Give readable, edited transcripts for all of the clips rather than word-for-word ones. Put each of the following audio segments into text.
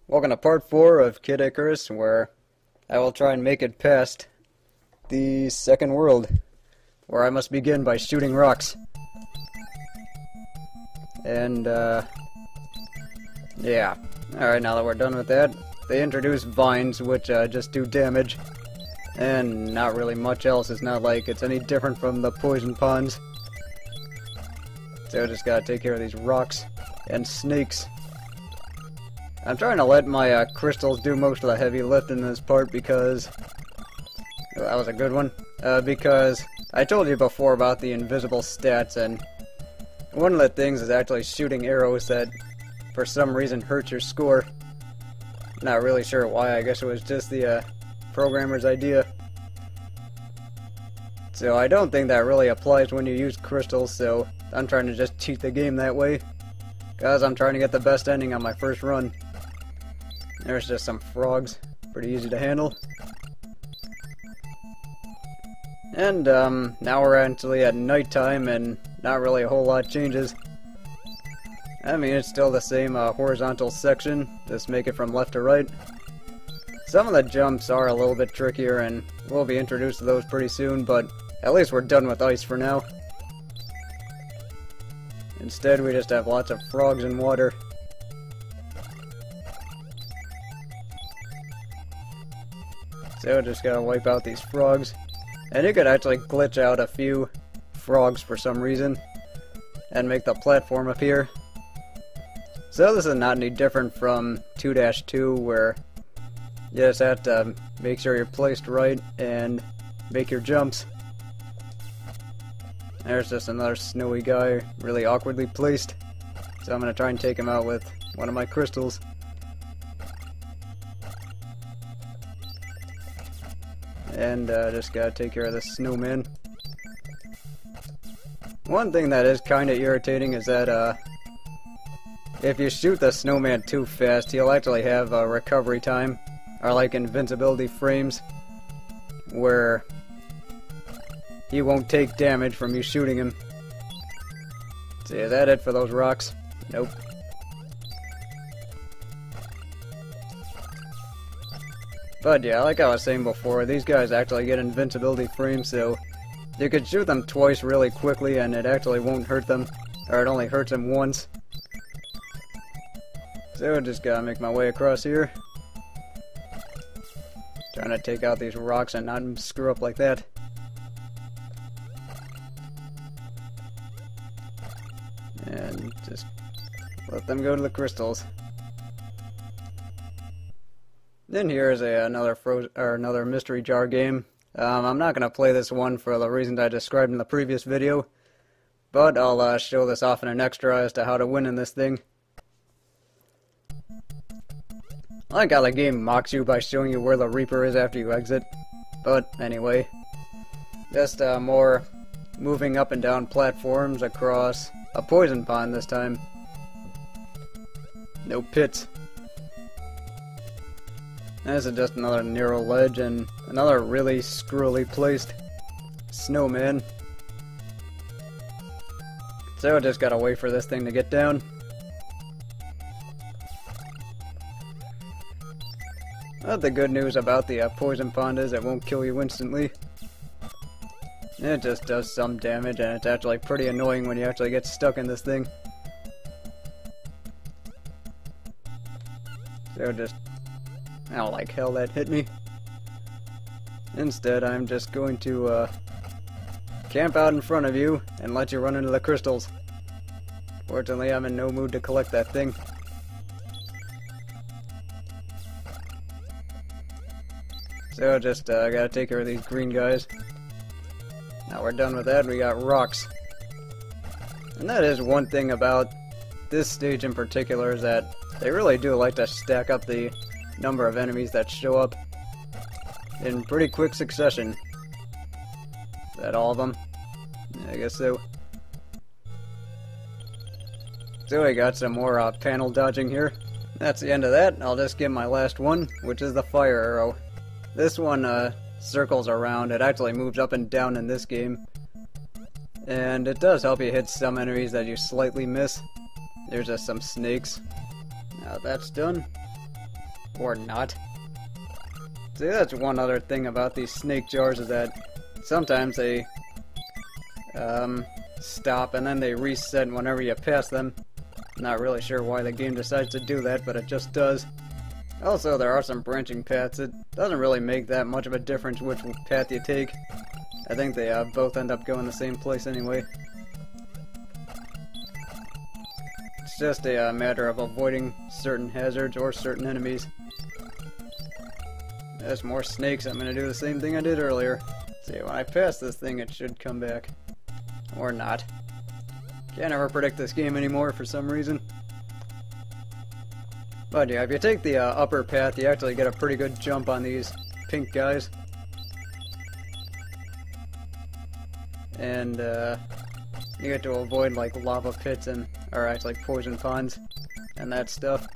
Welcome to part 4 of Kid Icarus, where I will try and make it past the second world, where I must begin by shooting rocks. And, yeah. Alright, now that we're done with that, they introduce vines, which just do damage, and not really much else. It's not like it's any different from the poison ponds. So I just gotta take care of these rocks and snakes. I'm trying to let my crystals do most of the heavy lift in this part because... That was a good one. Because I told you before about the invisible stats, and one of the things is actually shooting arrows that for some reason hurt your score. Not really sure why. I guess it was just the programmer's idea. So I don't think that really applies when you use crystals, so I'm trying to just cheat the game that way. Because I'm trying to get the best ending on my first run. There's just some frogs. Pretty easy to handle. And now we're actually at nighttime and not really a whole lot changes. I mean, it's still the same horizontal section, just make it from left to right. Some of the jumps are a little bit trickier and we'll be introduced to those pretty soon, but at least we're done with ice for now. Instead, we just have lots of frogs and water. So just gotta wipe out these frogs. And you could actually glitch out a few frogs for some reason and make the platform appear. So this is not any different from 2-2, where you just have to make sure you're placed right and make your jumps. There's just another snowy guy, really awkwardly placed. So I'm gonna try and take him out with one of my crystals. And just gotta take care of this snowman. One thing that is kinda irritating is that if you shoot the snowman too fast, he'll actually have a recovery time, or like invincibility frames, where he won't take damage from you shooting him. So is that it for those rocks? Nope. But yeah, like I was saying before, these guys actually get invincibility frames, so you could shoot them twice really quickly and it actually won't hurt them, or it only hurts them once. So just gotta make my way across here. Trying to take out these rocks and not screw up like that. And just let them go to the crystals. Then here's another mystery jar game. I'm not gonna play this one for the reasons I described in the previous video, but I'll show this off in an extra as to how to win in this thing. I like how the game mocks you by showing you where the Reaper is after you exit. But anyway, just more moving up and down platforms across a poison pond this time. No pits. This is just another narrow ledge and another really screwily placed snowman. So I just gotta wait for this thing to get down. But the good news about the poison pond is it won't kill you instantly. It just does some damage, and it's actually pretty annoying when you actually get stuck in this thing. So just... Oh, like hell that hit me. Instead, I'm just going to camp out in front of you and let you run into the crystals. Fortunately, I'm in no mood to collect that thing. So just gotta take care of these green guys. Now we're done with that, we got rocks. And that is one thing about this stage in particular, is that they really do like to stack up the number of enemies that show up in pretty quick succession. Is that all of them? Yeah, I guess so. So we got some more panel dodging here. That's the end of that. I'll just get my last one, which is the fire arrow. This one circles around. It actually moves up and down in this game. And it does help you hit some enemies that you slightly miss. There's just some snakes. Now that's done. Or not. See, that's one other thing about these snake jars is that sometimes they stop and then they reset whenever you pass them. Not really sure why the game decides to do that, but it just does. Also, there are some branching paths. It doesn't really make that much of a difference which path you take. I think they both end up going the same place anyway. It's just a matter of avoiding certain hazards or certain enemies. There's more snakes. I'm going to do the same thing I did earlier. See, when I pass this thing, it should come back. Or not. Can't ever predict this game anymore for some reason. But yeah, if you take the upper path, you actually get a pretty good jump on these pink guys. And you get to avoid like lava pits and, or actually poison ponds and that stuff.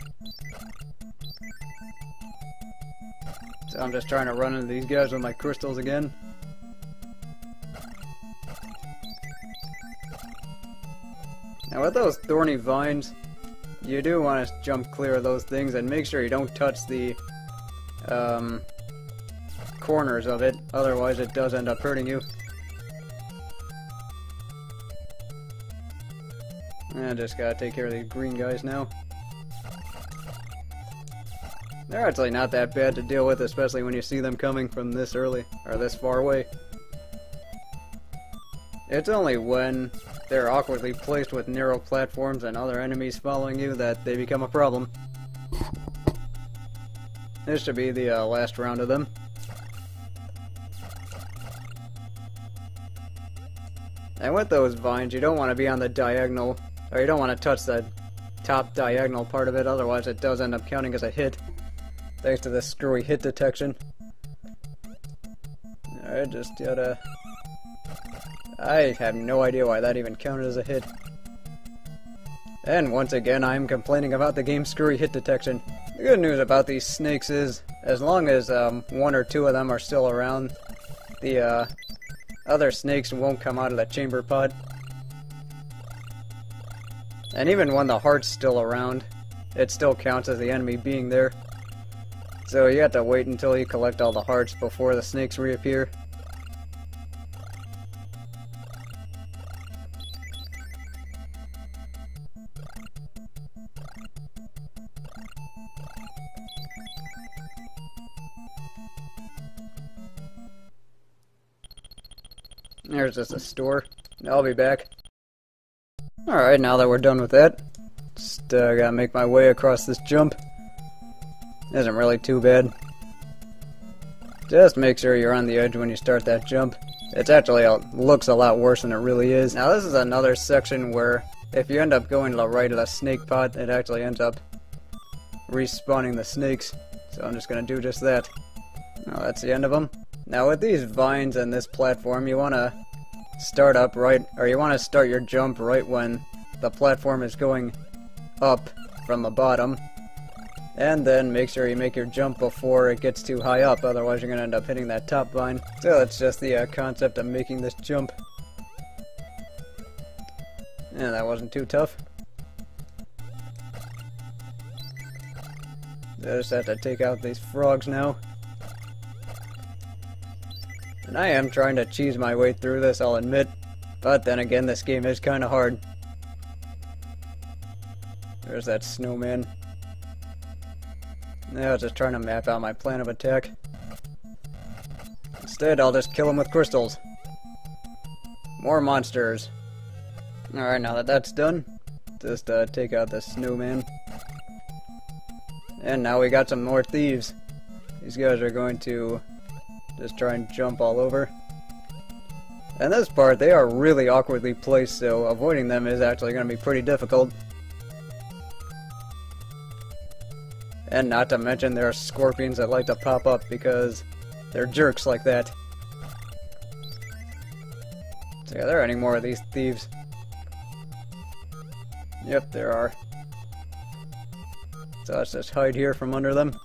So I'm just trying to run into these guys with my crystals again. Now with those thorny vines, you do want to jump clear of those things and make sure you don't touch the corners of it, otherwise it does end up hurting you. I just gotta take care of these green guys now. They're actually not that bad to deal with, especially when you see them coming from this early, or this far away. It's only when they're awkwardly placed with narrow platforms and other enemies following you that they become a problem. This should be the last round of them. And with those vines, you don't want to be on the diagonal, or you don't want to touch the top diagonal part of it, otherwise it does end up counting as a hit. Thanks to this screwy hit detection. I just gotta... I have no idea why that even counted as a hit. And once again, I'm complaining about the game's screwy hit detection. The good news about these snakes is, as long as one or two of them are still around, the other snakes won't come out of the chamber pod. And even when the heart's still around, it still counts as the enemy being there. So you have to wait until you collect all the hearts before the snakes reappear. There's just a store. I'll be back. Alright, now that we're done with that, just gotta make my way across this jump. Isn't really too bad. Just make sure you're on the edge when you start that jump. It actually looks a lot worse than it really is. Now this is another section where if you end up going to the right of the snake pot, it actually ends up respawning the snakes. So I'm just gonna do just that. Oh, that's the end of them. Now with these vines and this platform, you want to start up right, or you want to start your jump right when the platform is going up from the bottom. And then make sure you make your jump before it gets too high up, otherwise you're going to end up hitting that top vine. So that's just the concept of making this jump. Yeah, that wasn't too tough. I just have to take out these frogs now. And I am trying to cheese my way through this, I'll admit. But then again, this game is kind of hard. There's that snowman. Now I was just trying to map out my plan of attack. Instead, I'll just kill him with crystals. More monsters. Alright, now that that's done, just take out the snowman. And now we got some more thieves. These guys are going to just try and jump all over. And this part, they are really awkwardly placed, so avoiding them is actually going to be pretty difficult. And not to mention there are scorpions that like to pop up because they're jerks like that. So yeah, there are any more of these thieves? Yep, there are. So let's just hide here from under them.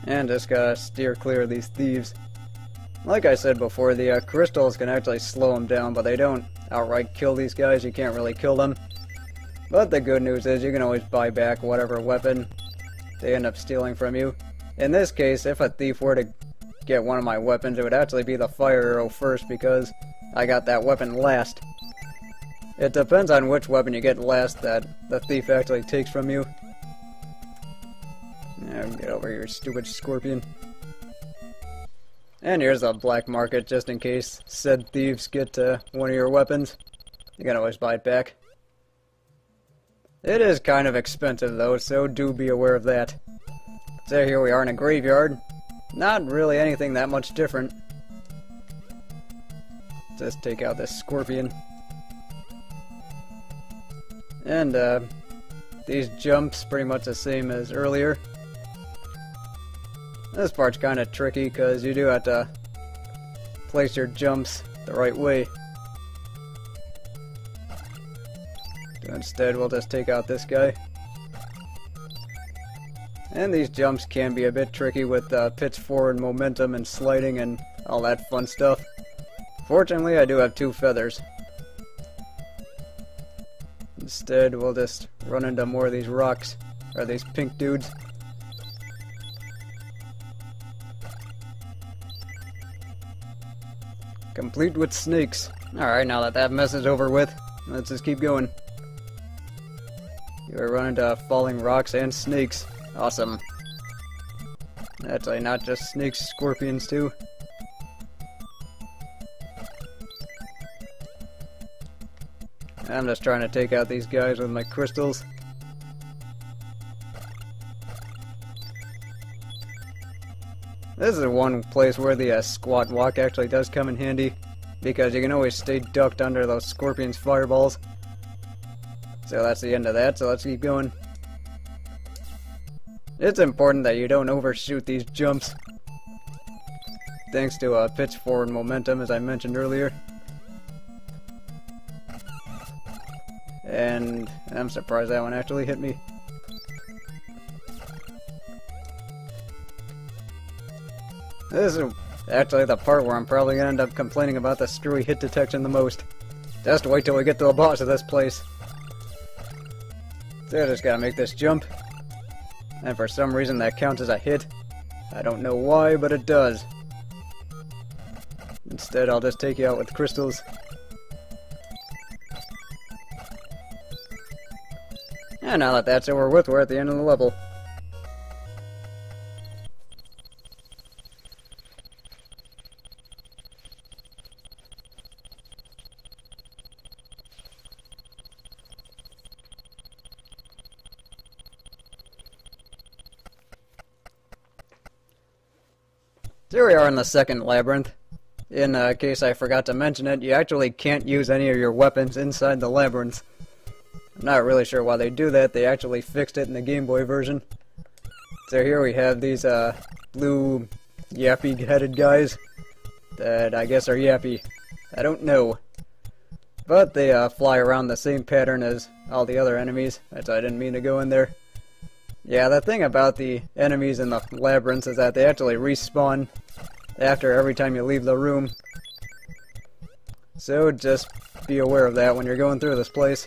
And just gotta steer clear of these thieves. Like I said before, the crystals can actually slow them down, but they don't outright kill these guys. You can't really kill them. But the good news is you can always buy back whatever weapon they end up stealing from you. In this case, if a thief were to get one of my weapons, it would actually be the fire arrow first because I got that weapon last. It depends on which weapon you get last that the thief actually takes from you. Now get over here, stupid scorpion. And here's a black market just in case said thieves get one of your weapons. You can always buy it back. It is kind of expensive though, so do be aware of that. So here we are in a graveyard. Not really anything that much different. Just take out this scorpion. And these jumps pretty much the same as earlier. This part's kind of tricky because you do have to place your jumps the right way. So instead we'll just take out this guy. And these jumps can be a bit tricky with pitch forward momentum and sliding and all that fun stuff. Fortunately I do have 2 feathers. Instead we'll just run into more of these rocks, or these pink dudes. Complete with snakes. Alright, now that that mess is over with, let's just keep going. You are running into falling rocks and snakes. Awesome. Actually, not just snakes, scorpions too. I'm just trying to take out these guys with my crystals. This is one place where the squat walk actually does come in handy, because you can always stay ducked under those scorpions' fireballs. So that's the end of that, so let's keep going. It's important that you don't overshoot these jumps, thanks to pitch forward momentum, as I mentioned earlier. And I'm surprised that one actually hit me. This is actually the part where I'm probably going to end up complaining about the screwy hit detection the most. Just wait till we get to the boss of this place. So I just gotta make this jump. And for some reason that counts as a hit. I don't know why, but it does. Instead, I'll just take you out with crystals. And now that that's over with, we're at the end of the level. Here we are in the second labyrinth. In case I forgot to mention it, you actually can't use any of your weapons inside the labyrinth. I'm not really sure why they do that. They actually fixed it in the Game Boy version. So here we have these blue yappy-headed guys that I guess are yappy. I don't know. But they fly around the same pattern as all the other enemies. I didn't mean to go in there. Yeah, the thing about the enemies in the labyrinths is that they actually respawn after every time you leave the room. So just be aware of that when you're going through this place.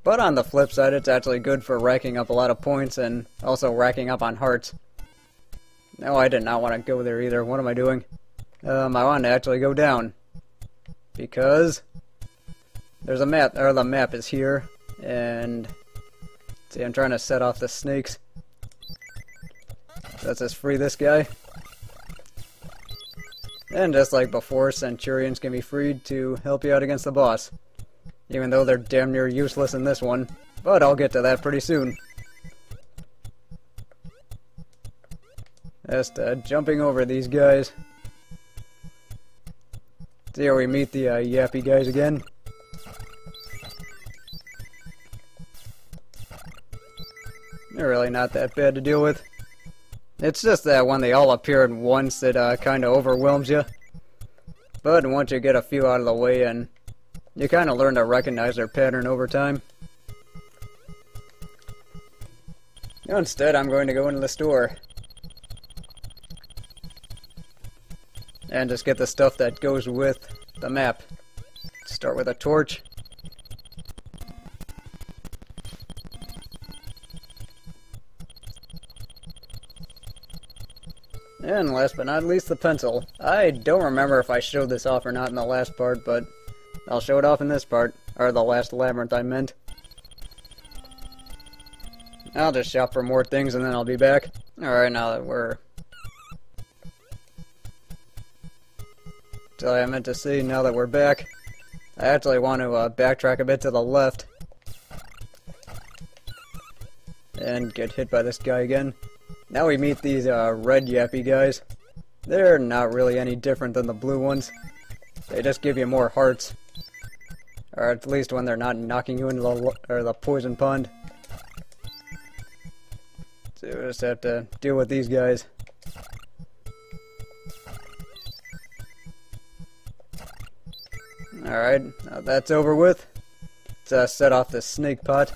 But on the flip side, it's actually good for racking up a lot of points and also racking up on hearts. No, I did not want to go there either. What am I doing? I want to actually go down. Because there's a map, or the map is here, and see, I'm trying to set off the snakes. Let's just free this guy. And just like before, Centurions can be freed to help you out against the boss. Even though they're damn near useless in this one. But I'll get to that pretty soon. Just jumping over these guys. See how we meet the yappy guys again. They're really not that bad to deal with. It's just that when they all appear at once, it kind of overwhelms you. But once you get a few out of the way, and you kind of learn to recognize their pattern over time. Instead, I'm going to go into the store. and just get the stuff that goes with the map. Start with a torch. And last but not least, the pencil. I don't remember if I showed this off or not in the last part, but I'll show it off in this part. Or the last labyrinth, I meant. I'll just shop for more things and then I'll be back. Alright, now that we're... I meant to say, now that we're back, I actually want to backtrack a bit to the left. And get hit by this guy again. Now we meet these red yappy guys. They're not really any different than the blue ones. They just give you more hearts. Or at least when they're not knocking you into the poison pond. So we just have to deal with these guys. Alright, now that's over with. Let's set off the snake pot.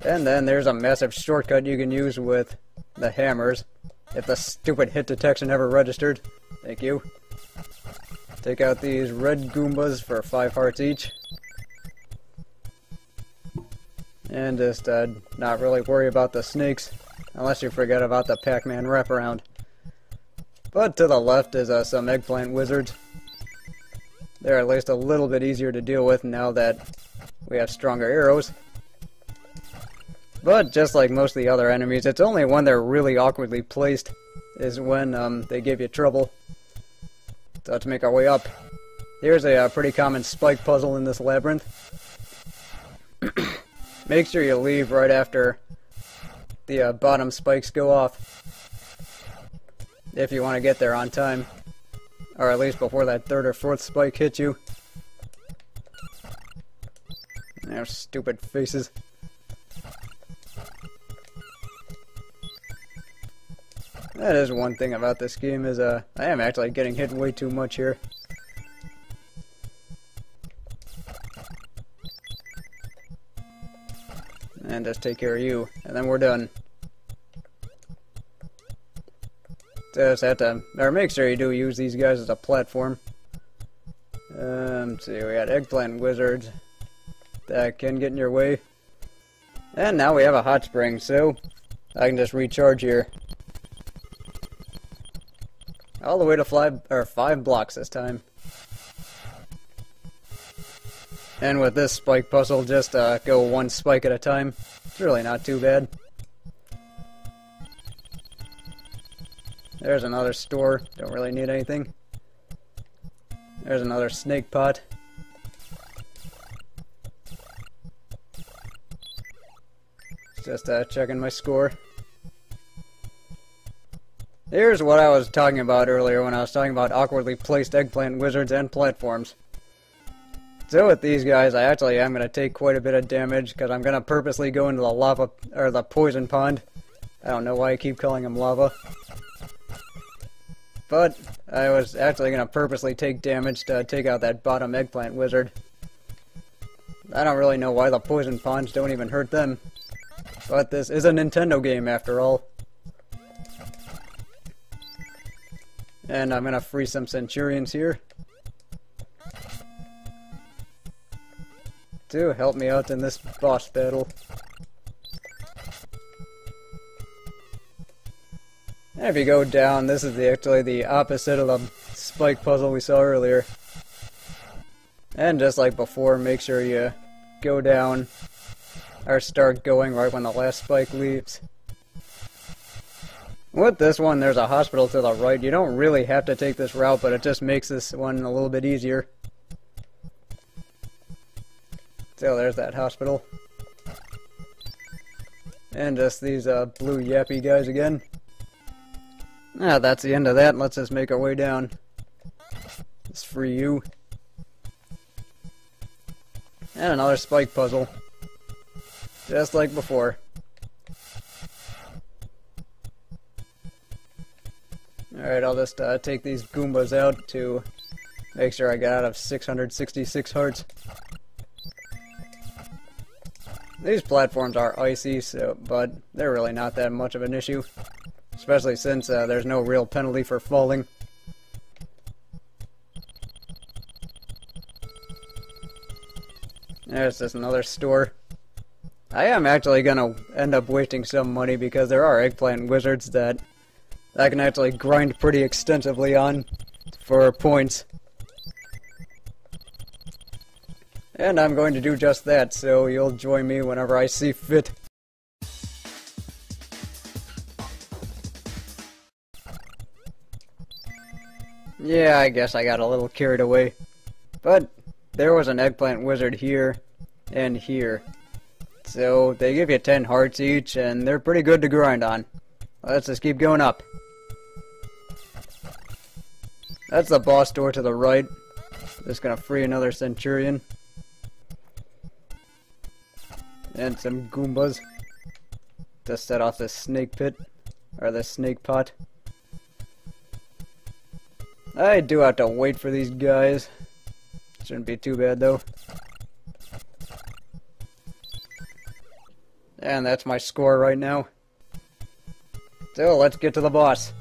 And then there's a massive shortcut you can use with the hammers. If the stupid hit detection ever registered. Thank you. Take out these red Goombas for 5 hearts each. And just not really worry about the snakes. Unless you forget about the Pac-Man wraparound. But to the left is some eggplant wizards. They're at least a little bit easier to deal with now that we have stronger arrows. But just like most of the other enemies, it's only when they're really awkwardly placed is when they give you trouble. So let's make our way up. Here's a pretty common spike puzzle in this labyrinth. Make sure you leave right after the bottom spikes go off. If you want to get there on time. Or at least before that 3rd or 4th spike hits you. Their stupid faces. That is one thing about this game is I am actually getting hit way too much here. And just take care of you, and then we're done. Just have to, or make sure you do use these guys as a platform. Let's see, we got eggplant wizards that can get in your way. And now we have a hot spring, so I can just recharge here. All the way to 5 blocks this time. And with this spike puzzle, just go 1 spike at a time. It's really not too bad. There's another store. Don't really need anything. There's another snake pot. Just checking my score. Here's what I was talking about earlier when I was talking about awkwardly placed eggplant wizards and platforms. So with these guys, I actually am going to take quite a bit of damage because I'm going to purposely go into the lava, or the poison pond. I don't know why I keep calling them lava. But I was actually going to purposely take damage to take out that bottom eggplant wizard. I don't really know why the poison ponds don't even hurt them. But this is a Nintendo game after all. And I'm going to free some Centurions here to help me out in this boss battle. And if you go down, this is actually the opposite of the spike puzzle we saw earlier. And just like before, make sure you go down or start going right when the last spike leaves. With this one, there's a hospital to the right. You don't really have to take this route, but it just makes this one a little bit easier. So there's that hospital. And just these blue yappy guys again. Ah, that's the end of that. Let's just make our way down. Just free you. And another spike puzzle. Just like before. Alright, I'll just take these Goombas out to make sure I get out of 666 hearts. These platforms are icy, but they're really not that much of an issue. especially since there's no real penalty for falling. There's just another store. I am actually gonna end up wasting some money because there are eggplant wizards that I can actually grind pretty extensively on for points. And I'm going to do just that, so you'll join me whenever I see fit. Yeah, I guess I got a little carried away. But there was an eggplant wizard here and here. So they give you 10 hearts each, and they're pretty good to grind on. Let's just keep going up. That's the boss door to the right. Just gonna free another centurion. And some Goombas to set off this snake pit, or the snake pot. I do have to wait for these guys. Shouldn't be too bad though. And that's my score right now. So let's get to the boss.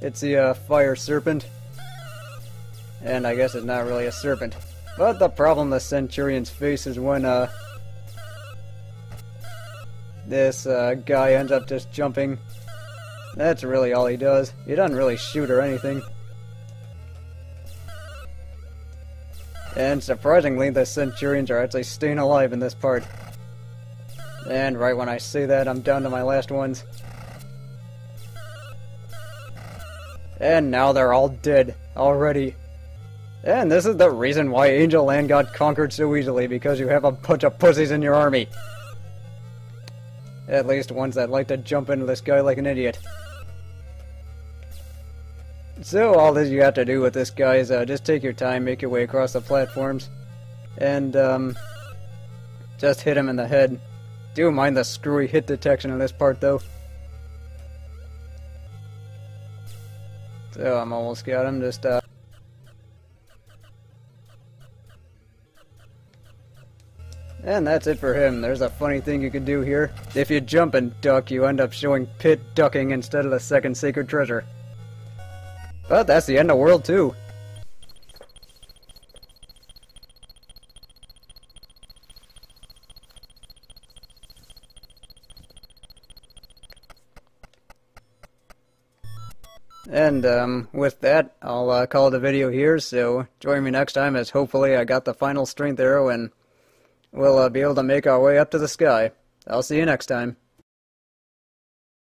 It's the fire serpent. And I guess it's not really a serpent. But the problem the Centurions face is when this guy ends up just jumping. That's really all he does. He doesn't really shoot or anything. And surprisingly, the Centurions are actually staying alive in this part. And right when I say that, I'm down to my last ones. And now they're all dead already. And this is the reason why Angel Land got conquered so easily, because you have a bunch of pussies in your army. At least ones that like to jump into this guy like an idiot. So all that you have to do with this guy is just take your time, make your way across the platforms, and just hit him in the head. Do mind the screwy hit detection in this part though. So I'm almost got him, just and that's it for him. There's a funny thing you can do here. If you jump and duck, you end up showing pit ducking instead of the second sacred treasure. But that's the end of World 2. And with that, I'll call the video here, so join me next time as hopefully I got the final strength arrow and we'll be able to make our way up to the sky. I'll see you next time.